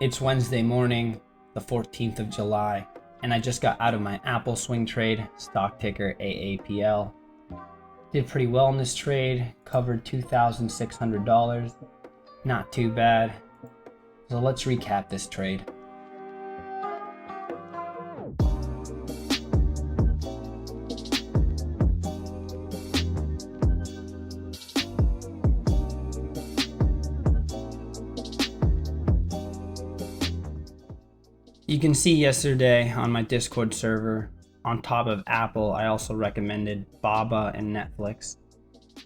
It's Wednesday morning, the 14th of July, and I just got out of my Apple swing trade, stock ticker AAPL. Did pretty well in this trade, covered $2,600, not too bad. So let's recap this trade. You can see yesterday on my Discord server, on top of Apple, I also recommended Baba and Netflix.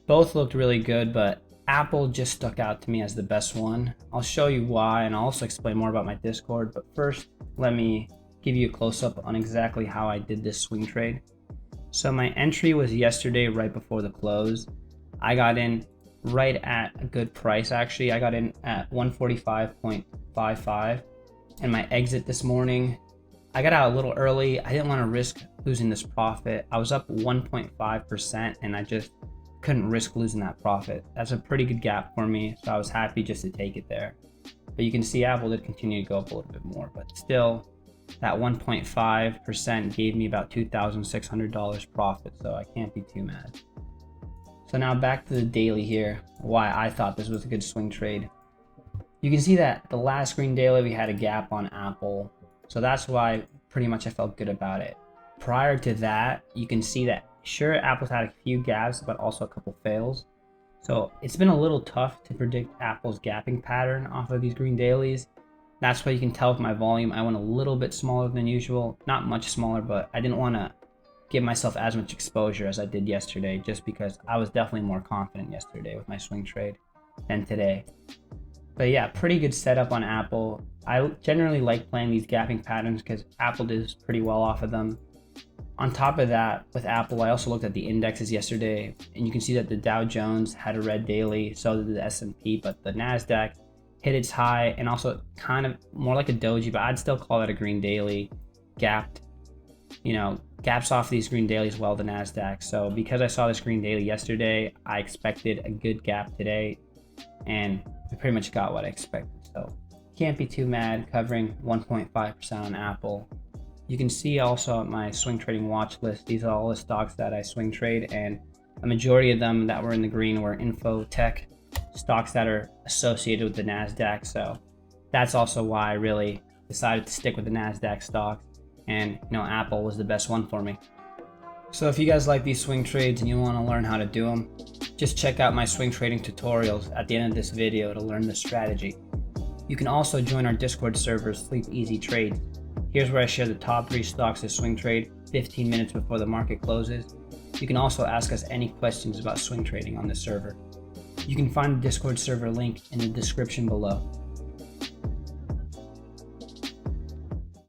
Both looked really good, but Apple just stuck out to me as the best one. I'll show you why, and I'll also explain more about my Discord, but first, let me give you a close-up on exactly how I did this swing trade. So my entry was yesterday right before the close. I got in right at a good price, actually. I got in at 145.55. And my exit this morning, I got out a little early. I didn't want to risk losing this profit. I was up 1.5% and I just couldn't risk losing that profit. That's a pretty good gap for me, so I was happy just to take it there. But you can see Apple did continue to go up a little bit more, but still that 1.5% gave me about $2,600 profit, so I can't be too mad. So now back to the daily here, why I thought this was a good swing trade. You can see that the last green daily we had a gap on Apple, so that's why pretty much I felt good about it. Prior to that, you can see that sure, Apple's had a few gaps, but also a couple fails. So it's been a little tough to predict Apple's gapping pattern off of these green dailies. That's why you can tell with my volume, I went a little bit smaller than usual, not much smaller, but I didn't want to give myself as much exposure as I did yesterday, just because I was definitely more confident yesterday with my swing trade than today. But yeah, pretty good setup on Apple. I generally like playing these gapping patterns because Apple does pretty well off of them. On top of that, with Apple, I also looked at the indexes yesterday, and you can see that the Dow Jones had a red daily, so did the S&P, but the NASDAQ hit its high and also kind of more like a doji, but I'd still call that a green daily, gapped, gaps off these green dailies well, the NASDAQ. So because I saw this green daily yesterday, I expected a good gap today, and I pretty much got what I expected. So can't be too mad covering 1.5% on Apple. You can see also at my swing trading watch list, these are all the stocks that I swing trade, and a majority of them that were in the green were info tech stocks that are associated with the NASDAQ. So that's also why I really decided to stick with the NASDAQ stocks, and Apple was the best one for me. So if you guys like these swing trades and you want to learn how to do them, just check out my swing trading tutorials at the end of this video to learn the strategy. You can also join our Discord server, Sleep Easy Trades. Here's where I share the top 3 stocks to swing trade 15 minutes before the market closes. You can also ask us any questions about swing trading on the server. You can find the Discord server link in the description below.